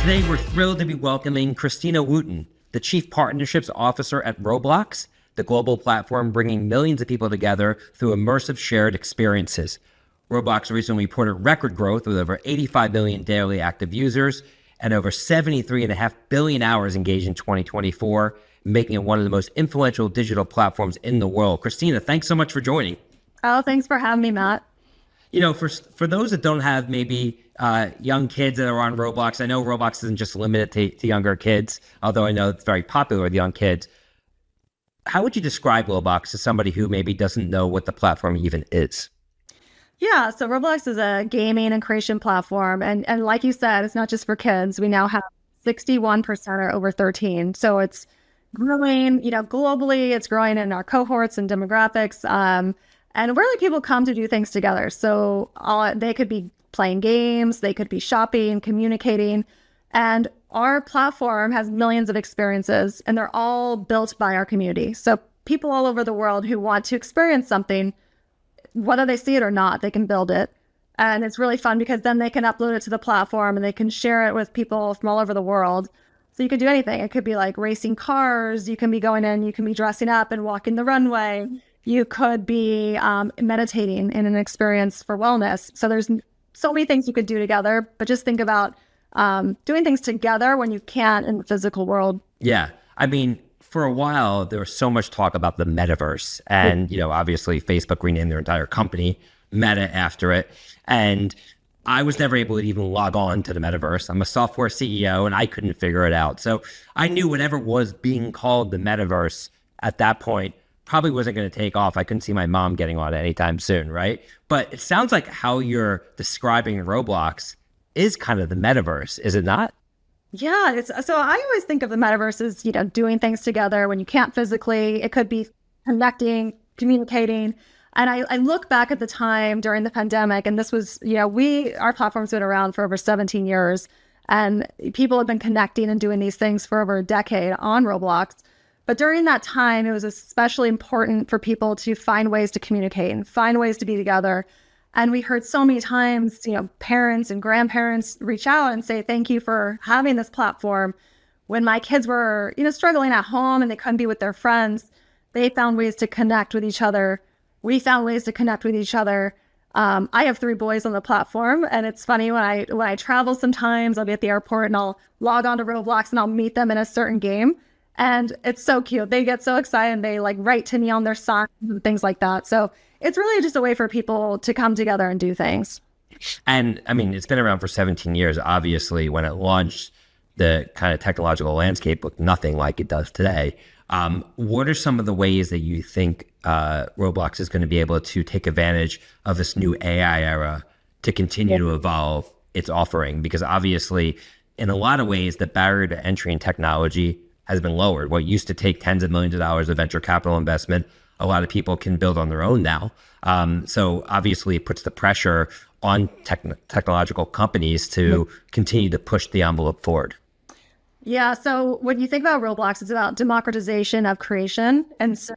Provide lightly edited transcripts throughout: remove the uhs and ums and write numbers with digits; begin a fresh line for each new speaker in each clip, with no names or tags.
Today, we're thrilled to be welcoming Christina Wootton, the Chief Partnerships Officer at Roblox, the global platform bringing millions of people together through immersive shared experiences. Roblox recently reported record growth with over 85 million daily active users and over 73.5 billion hours engaged in 2024, making it one of the most influential digital platforms in the world. Christina, thanks so much for joining.
Oh, thanks for having me, Matt.
You know, for those that don't have maybe young kids that are on Roblox, I know Roblox isn't just limited to younger kids, although I know it's very popular with young kids. How would you describe Roblox to somebody who maybe doesn't know what the platform even is?
Yeah, so Roblox is a gaming and creation platform. And like you said, it's not just for kids. We now have 61% are over 13. So it's growing, globally. It's growing in our cohorts and demographics. And really people come to do things together. So they could be playing games, they could be shopping, communicating. And our platform has millions of experiences, and they're all built by our community. So people all over the world who want to experience something, whether they see it or not, they can build it. And it's really fun because then they can upload it to the platform and they can share it with people from all over the world. So you could do anything. It could be like racing cars. You can be going in, you can be dressing up and walking the runway. You could be meditating in an experience for wellness. So there's so many things you could do together, but just think about doing things together when you can't in the physical world.
Yeah. I mean, for a while, there was so much talk about the metaverse. And, obviously Facebook renamed their entire company Meta after it. And I was never able to even log on to the metaverse. I'm a software CEO and I couldn't figure it out. So I knew whatever was being called the metaverse at that point probably wasn't going to take off. I couldn't see my mom getting on it anytime soon, right? But it sounds like how you're describing Roblox is kind of the metaverse, is it not?
Yeah, so I always think of the metaverse as, doing things together when you can't physically. It could be connecting, communicating. And I look back at the time during the pandemic, and this was, our platform's been around for over 17 years, and people have been connecting and doing these things for over a decade on Roblox. But during that time, it was especially important for people to find ways to communicate and find ways to be together. And we heard so many times, parents and grandparents reach out and say, thank you for having this platform. When my kids were, struggling at home and they couldn't be with their friends, they found ways to connect with each other. We found ways to connect with each other. I have 3 boys on the platform, and it's funny when I travel sometimes, I'll be at the airport and I'll log on to Roblox and I'll meet them in a certain game. And it's so cute. They get so excited and they write to me on their signs and things like that. So it's really just a way for people to come together and do things.
And I mean, it's been around for 17 years. Obviously, when it launched, the kind of technological landscape looked nothing like it does today. What are some of the ways that you think Roblox is going to be able to take advantage of this new AI era to continue to evolve its offering? Because obviously, in a lot of ways, the barrier to entry in technology has been lowered. What used to take tens of millions of dollars of venture capital investment, a lot of people can build on their own now. So obviously it puts the pressure on technological companies to continue to push the envelope forward.
Yeah, so when you think about Roblox, it's about democratization of creation. And so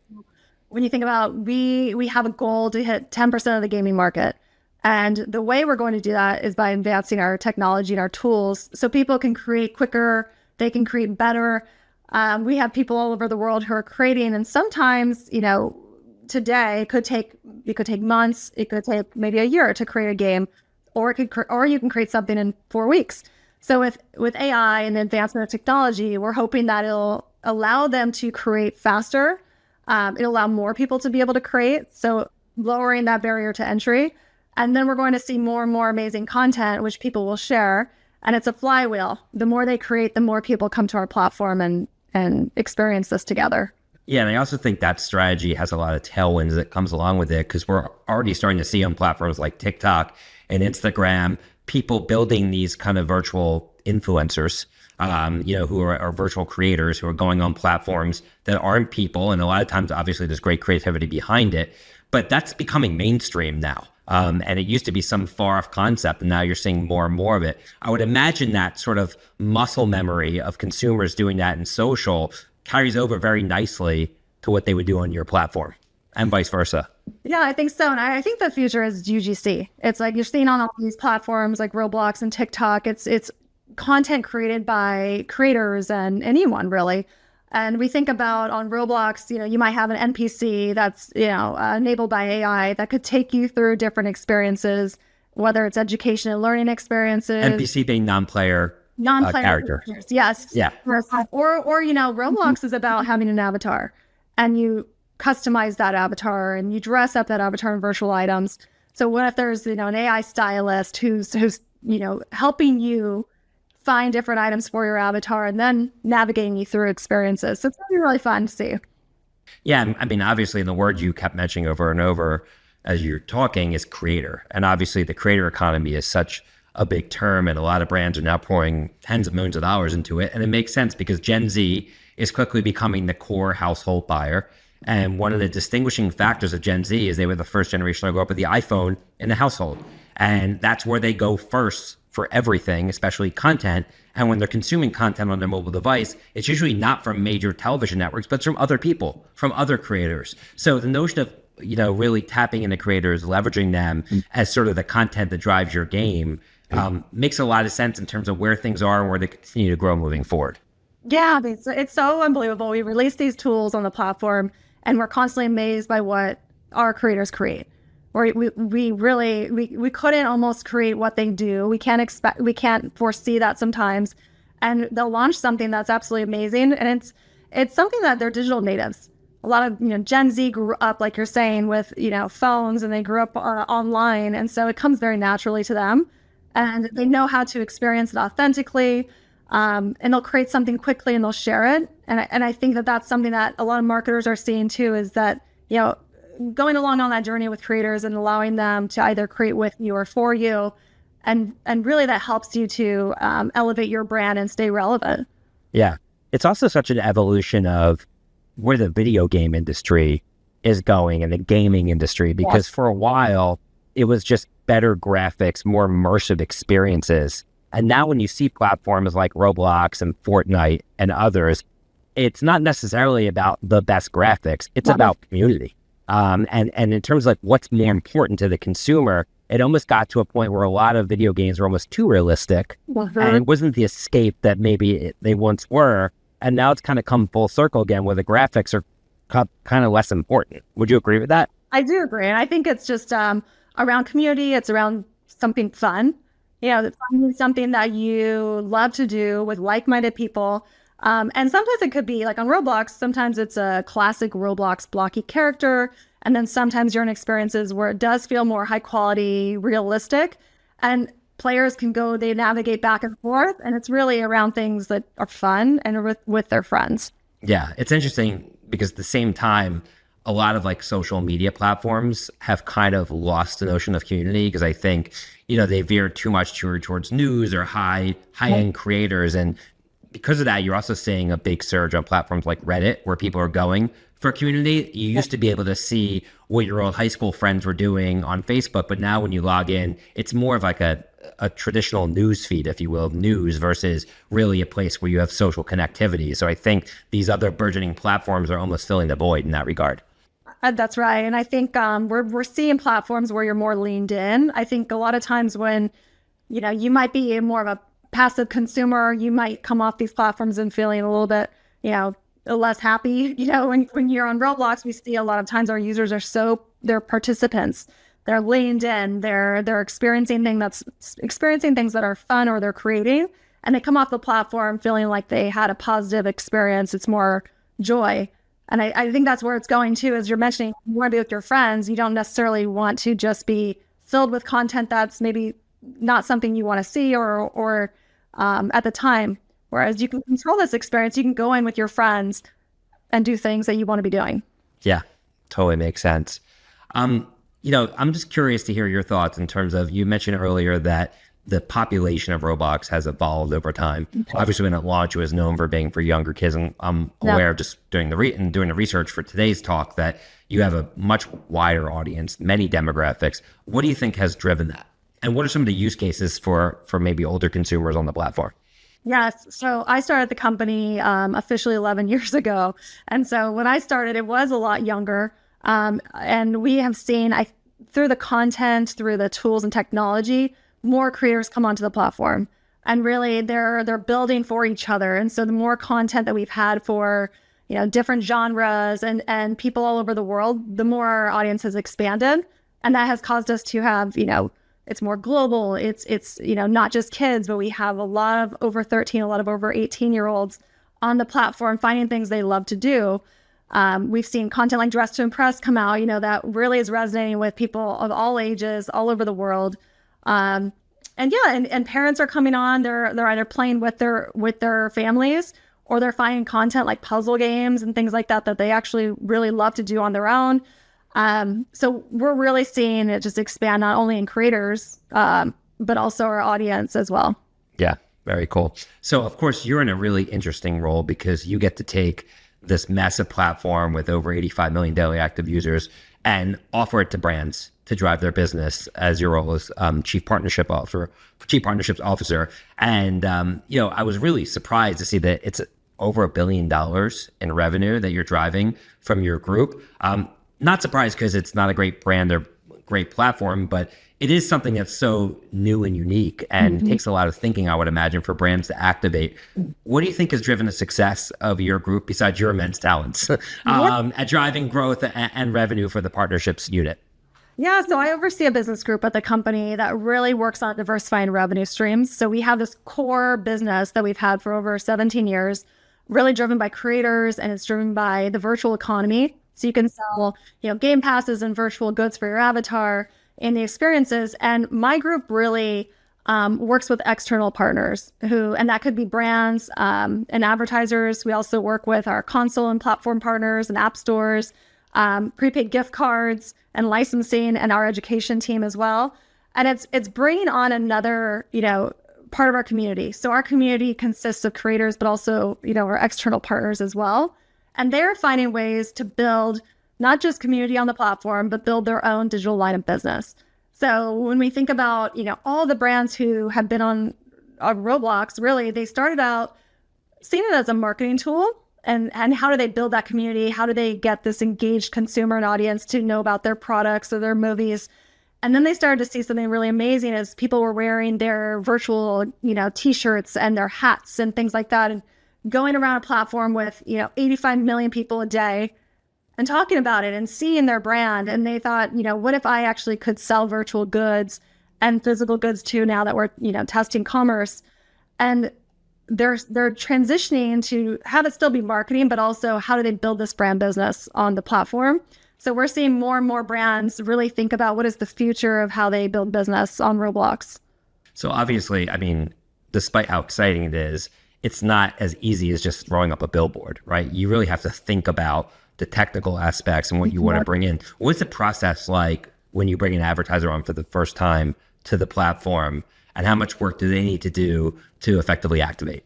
when you think about, we have a goal to hit 10% of the gaming market. And the way we're going to do that is by advancing our technology and our tools so people can create quicker, they can create better. We have people all over the world who are creating, and sometimes, today it could take months, it could take maybe a year to create a game, or you can create something in 4 weeks. So with AI and the advancement of technology, we're hoping that it'll allow them to create faster. It'll allow more people to be able to create, so lowering that barrier to entry. And then we're going to see more and more amazing content, which people will share. And it's a flywheel. The more they create, the more people come to our platform and experience this together.
Yeah, and I also think that strategy has a lot of tailwinds that comes along with it, because we're already starting to see on platforms like TikTok and Instagram, people building these kind of virtual influencers, who are virtual creators who are going on platforms that aren't people. And a lot of times, obviously, there's great creativity behind it, but that's becoming mainstream now. And it used to be some far off concept, and now you're seeing more and more of it. I would imagine that sort of muscle memory of consumers doing that in social carries over very nicely to what they would do on your platform, and vice versa.
Yeah, I think so. And I think the future is UGC. It's like you're seeing on all these platforms like Roblox and TikTok. It's content created by creators and anyone really. And we think about on Roblox, you might have an NPC that's, enabled by AI that could take you through different experiences, whether it's education and learning experiences.
NPC being non-player character.
Yes.
Yeah.
Or Roblox is about having an avatar, and you customize that avatar and you dress up that avatar in virtual items. So what if there's, an AI stylist who's helping you find different items for your avatar and then navigating you through experiences. So it's really, really fun to see.
Yeah. I mean, obviously the word you kept mentioning over and over as you're talking is creator. And obviously the creator economy is such a big term, and a lot of brands are now pouring tens of millions of dollars into it. And it makes sense because Gen Z is quickly becoming the core household buyer. And one of the distinguishing factors of Gen Z is they were the first generation to grow up with the iPhone in the household. And that's where they go first for everything, especially content. And when they're consuming content on their mobile device, it's usually not from major television networks, but it's from other people, from other creators. So the notion of, really tapping into creators, leveraging them as sort of the content that drives your game makes a lot of sense in terms of where things are and where they continue to grow moving forward.
Yeah, it's so unbelievable. We release these tools on the platform and we're constantly amazed by what our creators create. Or we couldn't almost create what they do. We can't foresee that sometimes. And they'll launch something that's absolutely amazing. And it's something that they're digital natives. A lot of, Gen Z grew up, like you're saying, with, phones, and they grew up online. And so it comes very naturally to them, and they know how to experience it authentically. And they'll create something quickly and they'll share it. And I think that that's something that a lot of marketers are seeing too, is that, going along on that journey with creators and allowing them to either create with you or for you. And really that helps you to elevate your brand and stay relevant.
Yeah. It's also such an evolution of where the video game industry is going and the gaming industry, because for a while it was just better graphics, more immersive experiences. And now when you see platforms like Roblox and Fortnite and others, it's not necessarily about the best graphics. It's about community. And in terms of what's more important to the consumer, it almost got to a point where a lot of video games were almost too realistic. And it wasn't the escape that maybe they once were. And now it's kind of come full circle again, where the graphics are kind of less important. Would you agree with that?
I do agree. And I think it's just around community. It's around something fun. Something that you love to do with like-minded people. And sometimes it could be like on Roblox, sometimes it's a classic Roblox blocky character. And then sometimes you're in experiences where it does feel more high quality, realistic. And players they navigate back and forth. And it's really around things that are fun and with their friends.
Yeah, it's interesting because at the same time, a lot of social media platforms have kind of lost the notion of community, because I think, they veer too much towards news or high-end creators. And because of that, you're also seeing a big surge on platforms like Reddit, where people are going for community. You used to be able to see what your old high school friends were doing on Facebook, but now when you log in, it's more of a traditional news feed, if you will, news versus really a place where you have social connectivity. So I think these other burgeoning platforms are almost filling the void in that regard.
That's right. And I think we're seeing platforms where you're more leaned in. I think a lot of times when, you might be more of a passive consumer, you might come off these platforms and feeling a little bit, less happy. When you're on Roblox, we see a lot of times our users they're participants. They're leaned in. They're experiencing things that are fun, or they're creating, and they come off the platform feeling like they had a positive experience. It's more joy. And I think that's where it's going too, as you're mentioning, you want to be with your friends. You don't necessarily want to just be filled with content that's maybe not something you want to see or at the time. Whereas you can control this experience. You can go in with your friends and do things that you want to be doing. Yeah,
totally makes sense. I'm just curious to hear your thoughts in terms of, you mentioned earlier that the population of Roblox has evolved over time. Okay. Obviously, when it launched, it was known for being for younger kids. And I'm aware, just doing the research for today's talk, that you have a much wider audience, many demographics. What do you think has driven that? And what are some of the use cases for maybe older consumers on the platform?
Yes. So I started the company officially 11 years ago. And so when I started, it was a lot younger. And we have seen, through the content, through the tools and technology, more creators come onto the platform. And really they're building for each other. And so the more content that we've had for, different genres and people all over the world, the more our audience has expanded. And that has caused us to have, it's more global. It's not just kids, but we have a lot of over 13, a lot of over 18-year-olds on the platform finding things they love to do. We've seen content like Dress to Impress come out, that really is resonating with people of all ages all over the world. And parents are coming on. They're either playing with their families, or they're finding content like puzzle games and things like that they actually really love to do on their own. So we're really seeing it just expand not only in creators, but also our audience as well.
Yeah, very cool. So of course you're in a really interesting role because you get to take this massive platform with over 85 million daily active users and offer it to brands to drive their business, as your role as chief partnerships officer. And I was really surprised to see that it's over $1 billion in revenue that you're driving from your group. Not surprised because it's not a great brand or great platform, but it is something that's so new and unique and takes a lot of thinking, I would imagine, for brands to activate. What do you think has driven the success of your group besides your immense talents at driving growth and revenue for the partnerships unit?
Yeah, so I oversee a business group at the company that really works on diversifying revenue streams. So we have this core business that we've had for over 17 years, really driven by creators, and it's driven by the virtual economy. So you can sell, game passes and virtual goods for your avatar and the experiences. And my group really works with external partners and that could be brands and advertisers. We also work with our console and platform partners and app stores, prepaid gift cards and licensing, and our education team as well. And it's bringing on another, part of our community. So our community consists of creators, but also, our external partners as well. And they're finding ways to build not just community on the platform, but build their own digital line of business. So when we think about, all the brands who have been on Roblox, really, they started out seeing it as a marketing tool. And how do they build that community? How do they get this engaged consumer and audience to know about their products or their movies? And then they started to see something really amazing as people were wearing their virtual, t-shirts and their hats and things like that, and going around a platform with, 85 million people a day and talking about it and seeing their brand. And they thought, what if I actually could sell virtual goods and physical goods too, now that we're, testing commerce? And they're transitioning to have it still be marketing, but also how do they build this brand business on the platform? So we're seeing more and more brands really think about what is the future of how they build business on Roblox.
So obviously, despite how exciting it is, it's not as easy as just throwing up a billboard, right? You really have to think about the technical aspects and what you want to bring in. What's the process like when you bring an advertiser on for the first time to the platform, and how much work do they need to do to effectively activate?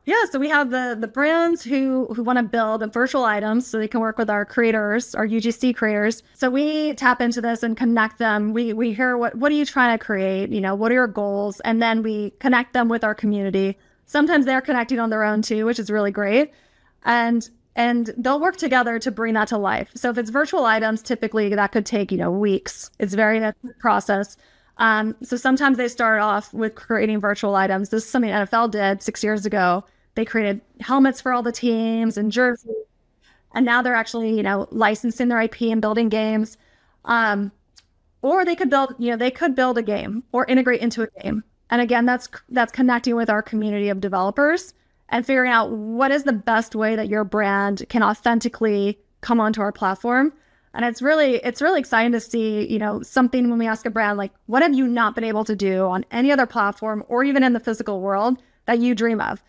Yeah, so we have the brands who want to build virtual items so they can work with our creators, our UGC creators. So we tap into this and connect them. We hear what are you trying to create? What are your goals? And then we connect them with our community. Sometimes they're connecting on their own too, which is really great. And they'll work together to bring that to life. So if it's virtual items, typically that could take, weeks. It's very a process. So sometimes they start off with creating virtual items. This is something NFL did 6 years ago. They created helmets for all the teams and jerseys. And now they're actually, licensing their IP and building games. Or they could build, a game or integrate into a game. And again, that's connecting with our community of developers and figuring out what is the best way that your brand can authentically come onto our platform. And it's really exciting to see, something when we ask a brand, like, what have you not been able to do on any other platform or even in the physical world that you dream of?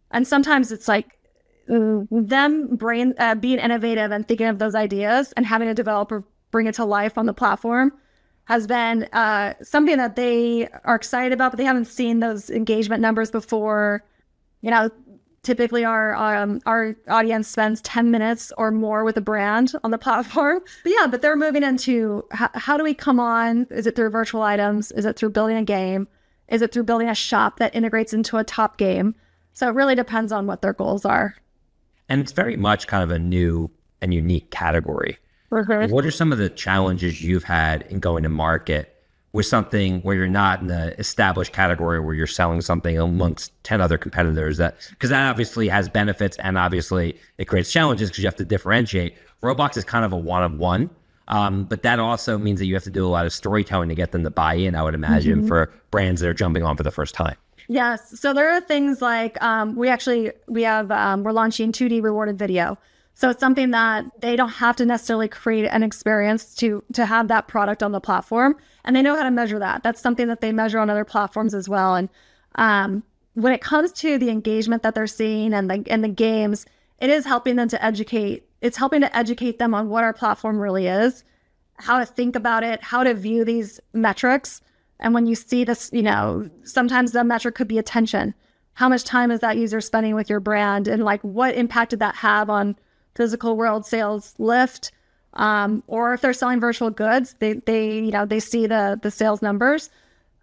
And sometimes it's like them being innovative and thinking of those ideas and having a developer bring it to life on the platform has been something that they are excited about, but they haven't seen those engagement numbers before. Typically our audience spends 10 minutes or more with a brand on the platform. But they're moving into how do we come on? Is it through virtual items? Is it through building a game? Is it through building a shop that integrates into a top game? So it really depends on what their goals are.
And it's very much kind of a new and unique category. What are some of the challenges you've had in going to market with something where you're not in the established category where you're selling something amongst 10 other competitors, because that obviously has benefits and obviously it creates challenges because you have to differentiate. Roblox is kind of a one-of-one, but that also means that you have to do a lot of storytelling to get them to buy in, I would imagine, for brands that are jumping on for the first time.
Yes. So there are things like we're launching 2D rewarded video. So it's something that they don't have to necessarily create an experience to have that product on the platform. And they know how to measure that. That's something that they measure on other platforms as well. And when it comes to the engagement that they're seeing and the games, it is helping them to educate. It's helping to educate them on what our platform really is, how to think about it, how to view these metrics. And when you see this, sometimes the metric could be attention. How much time is that user spending with your brand? And like, what impact did that have on physical world sales lift? Or if they're selling virtual goods, they see the sales numbers.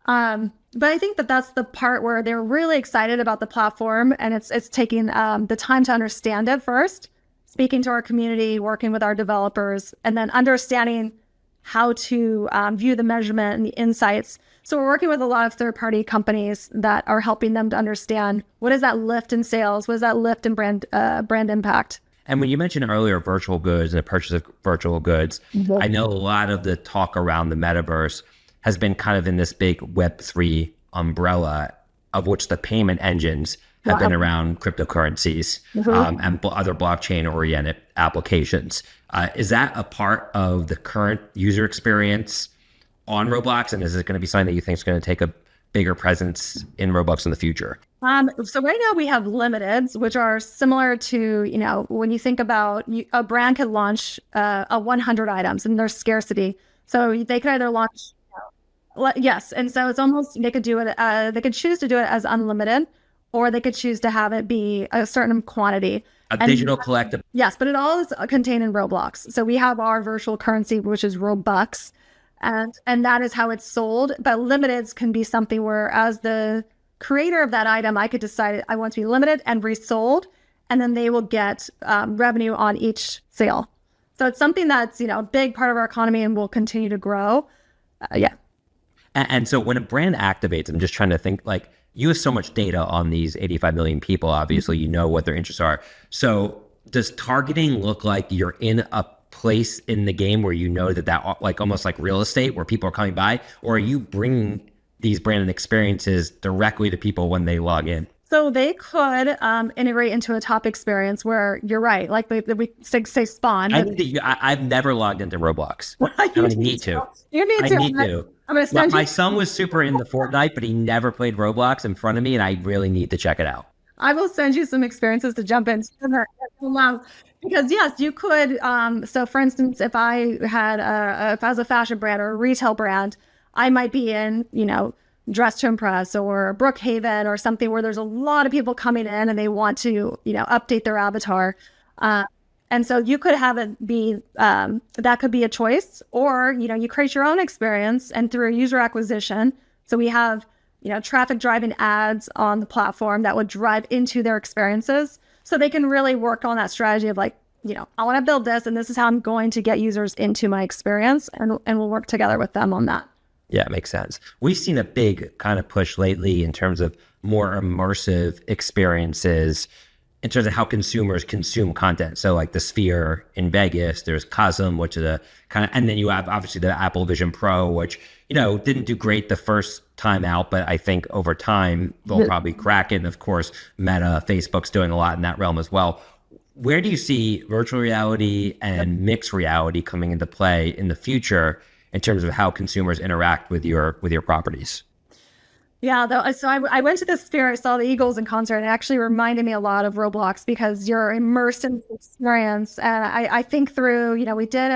But I think that's the part where they're really excited about the platform, and it's taking the time to understand it first, speaking to our community, working with our developers, and then understanding how to view the measurement and the insights. So we're working with a lot of third-party companies that are helping them to understand what is that lift in sales, what is that lift in brand impact.
And when you mentioned earlier virtual goods and the purchase of virtual goods, I know a lot of the talk around the metaverse has been kind of in this big Web3 umbrella, of which the payment engines have been around cryptocurrencies and other blockchain-oriented applications. Is that a part of the current user experience on Roblox? And is it going to be something that you think is going to take a bigger presence in Roblox in the future?
So right now we have limiteds, which are similar to, when you think about a brand could launch 100 items and there's scarcity. So they could either launch, yes. And so it's almost, they could do it, they could choose to do it as unlimited, or they could choose to have it be a certain quantity.
Digital collectible.
Yes, but it all is contained in Roblox. So we have our virtual currency, which is Robux, and that is how it's sold. But limiteds can be something where, as the creator of that item, I could decide I want to be limited and resold, and then they will get revenue on each sale. So it's something that's, a big part of our economy and will continue to grow.
And so when a brand activates, I'm just trying to think, like, you have so much data on these 85 million people. Obviously, you know what their interests are. So does targeting look like you're in a place in the game where you know that like almost like real estate where people are coming by, or are you bringing these branded experiences directly to people when they log in?
So they could integrate into a top experience where you're right, like we say Spawn.
I've never logged into Roblox. I need to.
You need to.
I need to.
I'm gonna send
my son was super into Fortnite, but he never played Roblox in front of me, and I really need to check it out.
I will send you some experiences to jump into. Because yes, you could. So for instance, if I was a fashion brand or a retail brand, I might be in, Dress to Impress or Brookhaven or something where there's a lot of people coming in and they want to, update their avatar. And so you could have it be, that could be a choice, or, you create your own experience and through user acquisition. So we have, traffic driving ads on the platform that would drive into their experiences. So they can really work on that strategy of like, I want to build this and this is how I'm going to get users into my experience, and we'll work together with them on that.
Yeah, it makes sense. We've seen a big kind of push lately in terms of more immersive experiences in terms of how consumers consume content. So like the Sphere in Vegas, there's Cosm, which is a kind of, and then you have obviously the Apple Vision Pro, which, didn't do great the first time out, but I think over time they'll probably crack it. And of course, Meta, Facebook's doing a lot in that realm as well. Where do you see virtual reality and mixed reality coming into play in the future in terms of how consumers interact with your properties?
Yeah, so I went to the Sphere, I saw the Eagles in concert, and it actually reminded me a lot of Roblox because you're immersed in the experience. And I think through, we did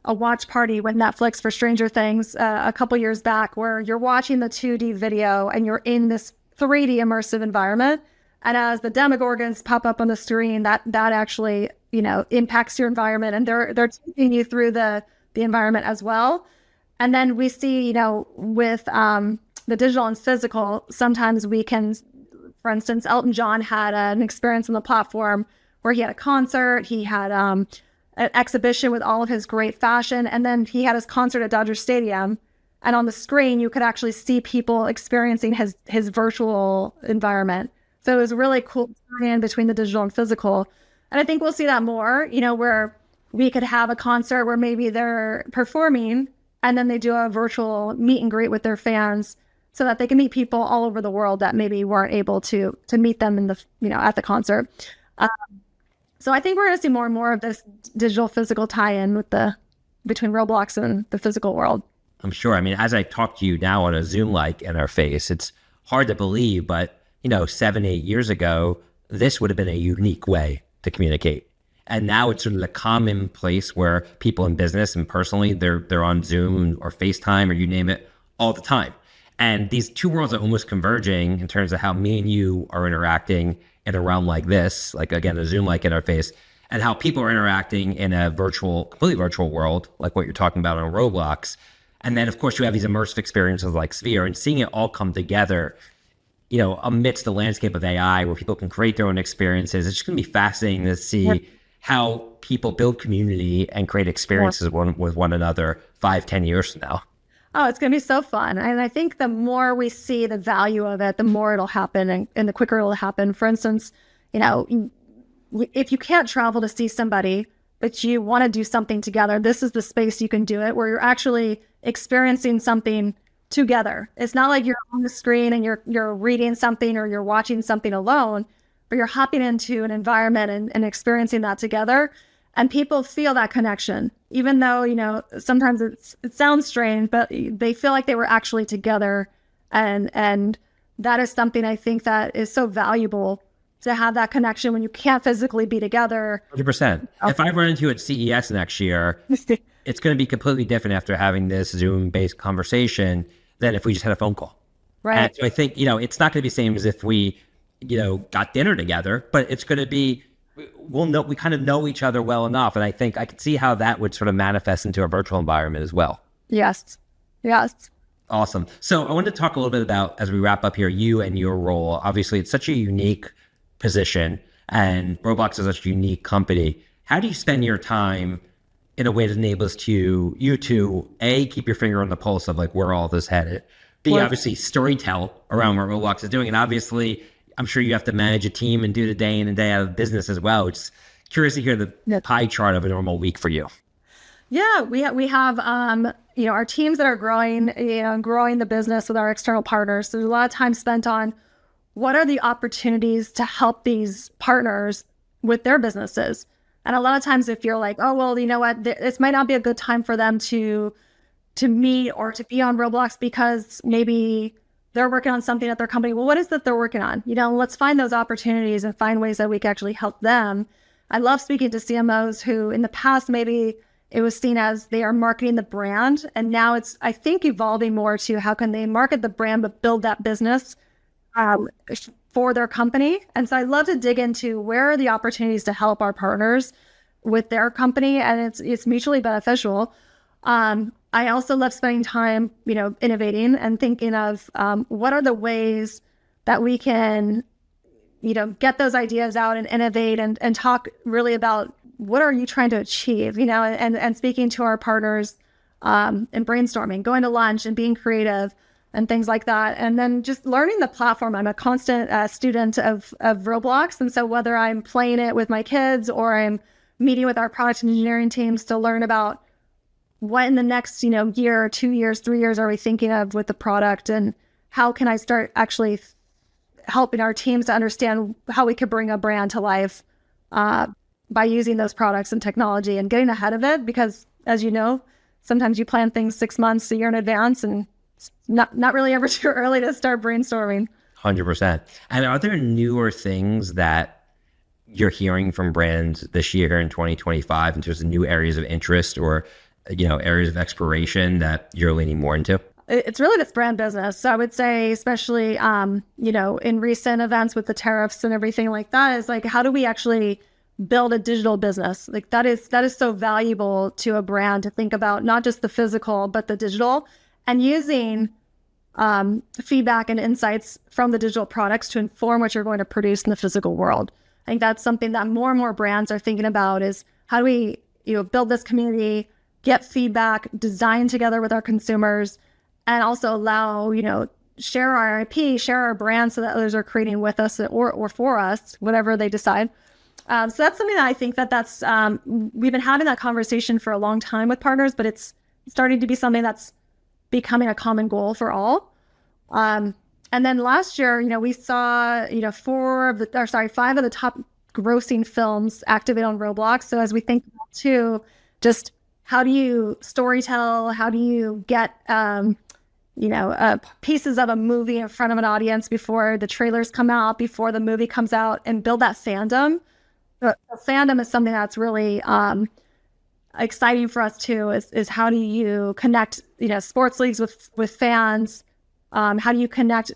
a watch party with Netflix for Stranger Things a couple years back where you're watching the 2D video and you're in this 3D immersive environment. And as the Demogorgons pop up on the screen, that actually, impacts your environment, and they're taking you through the environment as well. And then we see, with the digital and physical, sometimes we can, for instance, Elton John had an experience on the platform where he had a concert, he had an exhibition with all of his great fashion, and then he had his concert at Dodger Stadium. And on the screen, you could actually see people experiencing his virtual environment. So it was really cool tie-in between the digital and physical. And I think we'll see that more, where we could have a concert where maybe they're performing and then they do a virtual meet and greet with their fans so that they can meet people all over the world that maybe weren't able to meet them in the, at the concert. So I think we're going to see more and more of this digital physical tie-in between Roblox and the physical world.
I'm sure. I mean, as I talk to you now on a Zoom-like interface, it's hard to believe, but 7, 8 years ago, this would have been a unique way to communicate. And now it's sort of the common place where people in business and personally, they're on Zoom or FaceTime or you name it all the time. And these two worlds are almost converging in terms of how me and you are interacting in a realm like this, like again, a Zoom-like interface, and how people are interacting in a completely virtual world, like what you're talking about on Roblox. And then, of course, you have these immersive experiences like Sphere, and seeing it all come together, amidst the landscape of AI where people can create their own experiences. It's just going to be fascinating to see how people build community and create experiences with one another 5, 10 years from now.
Oh, it's going to be so fun. And I think the more we see the value of it, the more it'll happen and the quicker it'll happen. For instance, if you can't travel to see somebody, but you want to do something together, this is the space you can do it where you're actually experiencing something together. It's not like you're on the screen and you're reading something or you're watching something alone, but you're hopping into an environment and experiencing that together. And people feel that connection, even though, sometimes it sounds strange, but they feel like they were actually together. And that is something I think that is so valuable, to have that connection when you can't physically be together.
100%. Okay. If I run into you at CES next year, it's going to be completely different after having this Zoom-based conversation than if we just had a phone call.
Right.
And so I think, it's not going to be the same as if we, got dinner together, but it's going to be, we kind of know each other well enough. And I think I could see how that would sort of manifest into a virtual environment as well.
Yes.
Awesome. So I wanted to talk a little bit about, as we wrap up here, you and your role. Obviously, it's such a unique position and Roblox is such a unique company. How do you spend your time in a way that enables you to A, keep your finger on the pulse of like where all this headed, B, obviously storytell around what Roblox is doing, and obviously I'm sure you have to manage a team and do the day in and day out of business as well. Just curious to hear the pie chart of a normal week for you.
Yeah, we have our teams that are growing, growing the business with our external partners. So there's a lot of time spent on what are the opportunities to help these partners with their businesses. And a lot of times if you're like, oh, well, you know what, this might not be a good time for them to meet or to be on Roblox because maybe they're working on something at their company. Well, what is that they're working on? Let's find those opportunities and find ways that we can actually help them. I love speaking to CMOs who in the past, maybe it was seen as they are marketing the brand. And now it's, I think, evolving more to how can they market the brand, but build that business for their company. And so I love to dig into where are the opportunities to help our partners with their company. And it's mutually beneficial. I also love spending time, innovating and thinking of what are the ways that we can, get those ideas out and innovate and talk really about what are you trying to achieve, and speaking to our partners and brainstorming, going to lunch and being creative and things like that. And then just learning the platform. I'm a constant student of Roblox. And so whether I'm playing it with my kids or I'm meeting with our product and engineering teams to learn about what in the next, year, 2 years, 3 years are we thinking of with the product, and how can I start actually helping our teams to understand how we could bring a brand to life by using those products and technology and getting ahead of it. Because as you know, sometimes you plan things 6 months, a year in advance, and it's not really ever too early to start brainstorming.
100%. And are there newer things that you're hearing from brands this year in 2025 in terms of new areas of interest or areas of exploration that you're leaning more into?
It's really this brand business. So I would say, especially, in recent events with the tariffs and everything like that, is like, how do we actually build a digital business? Like that is so valuable to a brand to think about, not just the physical, but the digital, and using feedback and insights from the digital products to inform what you're going to produce in the physical world. I think that's something that more and more brands are thinking about, is how do we, build this community, get feedback, design together with our consumers, and also allow, share our IP, share our brand so that others are creating with us or for us, whatever they decide. So that's something that I think that's, we've been having that conversation for a long time with partners, but it's starting to be something that's becoming a common goal for all. And then last year, we saw, 5 of the top grossing films activate on Roblox. So as we think about too, just how do you storytell? How do you get, pieces of a movie in front of an audience before the trailers come out, before the movie comes out, and build that fandom? The fandom is something that's really exciting for us too. Is how do you connect, sports leagues with fans? How do you connect,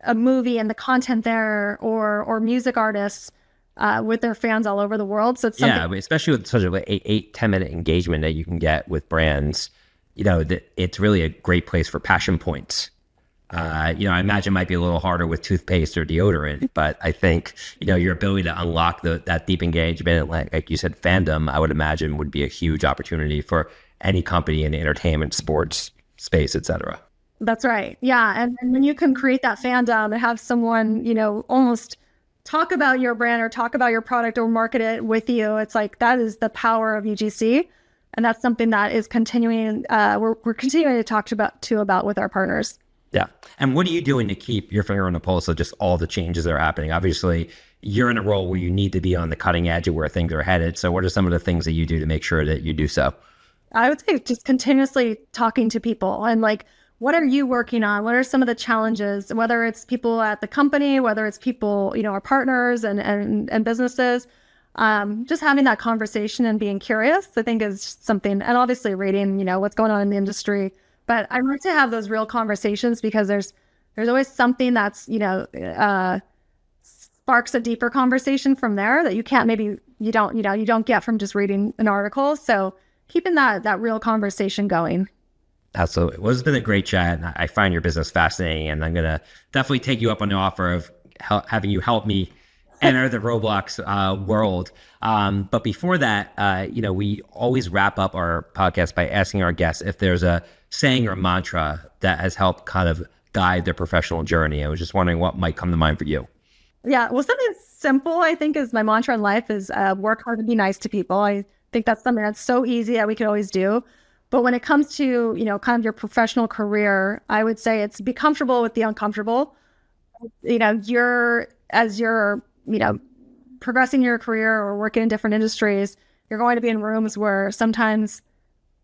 a movie and the content there, or music artists with their fans all over the world? So it's something,
especially with such a 8-10 minute engagement that you can get with brands. It's really a great place for passion points. I imagine it might be a little harder with toothpaste or deodorant, but I think, your ability to unlock that deep engagement, like you said, fandom, I would imagine would be a huge opportunity for any company in the entertainment, sports space, etc.
That's right. Yeah. And when you can create that fandom and have someone, almost talk about your brand or talk about your product or market it with you, it's like, that is the power of UGC. And that's something that is continuing, we're continuing to talk about with our partners.
Yeah. And what are you doing to keep your finger on the pulse of just all the changes that are happening? Obviously, you're in a role where you need to be on the cutting edge of where things are headed. So what are some of the things that you do to make sure that you do so?
I would say just continuously talking to people and what are you working on? What are some of the challenges, whether it's people at the company, whether it's people, our partners and businesses, just having that conversation and being curious, I think is something, and obviously reading, what's going on in the industry. But I like to have those real conversations because there's always something that's, sparks a deeper conversation from there that you can't, maybe you don't get from just reading an article. So keeping that real conversation going.
Absolutely. Well, it's been a great chat. And I find your business fascinating, and I'm going to definitely take you up on the offer of having you help me enter the Roblox world. But before that, we always wrap up our podcast by asking our guests if there's a saying or mantra that has helped kind of guide their professional journey. I was just wondering what might come to mind for you.
Yeah, well, something simple, I think, is my mantra in life is work hard and be nice to people. I think that's something that's so easy that we could always do. But when it comes to, kind of your professional career, I would say it's be comfortable with the uncomfortable. As you're progressing your career or working in different industries, you're going to be in rooms where sometimes,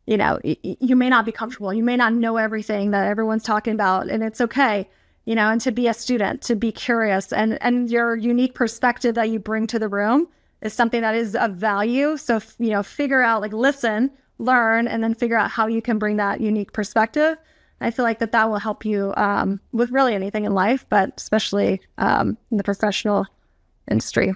you may not be comfortable. You may not know everything that everyone's talking about, and it's okay, and to be a student, to be curious, and your unique perspective that you bring to the room is something that is of value. So, figure out, listen, learn, and then figure out how you can bring that unique perspective. I feel like that will help you with really anything in life, but especially in the professional industry.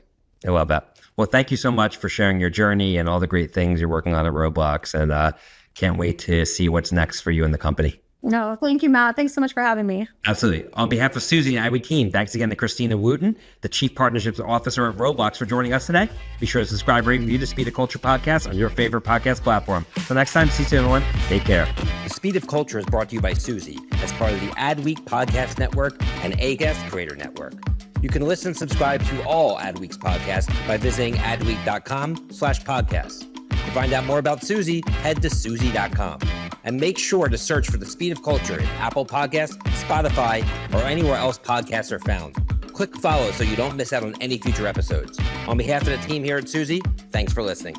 I love that. Well, thank you so much for sharing your journey and all the great things you're working on at Roblox, and can't wait to see what's next for you in the company.
No, thank you, Matt. Thanks so much for having me.
Absolutely. On behalf of Suzy and I team, thanks again to Christina Wootton, the Chief Partnerships Officer at Roblox, for joining us today. Be sure to subscribe, rate, and review the Speed of Culture podcast on your favorite podcast platform. Until next time, see you everyone. Take care. The Speed of Culture is brought to you by Suzy as part of the Adweek Podcast Network and Acast Creator Network. You can listen and subscribe to all Adweek's podcasts by visiting adweek.com/podcasts. To find out more about Suzy, head to Suzy.com. And make sure to search for The Speed of Culture in Apple Podcasts, Spotify, or anywhere else podcasts are found. Click follow so you don't miss out on any future episodes. On behalf of the team here at Suzy, thanks for listening.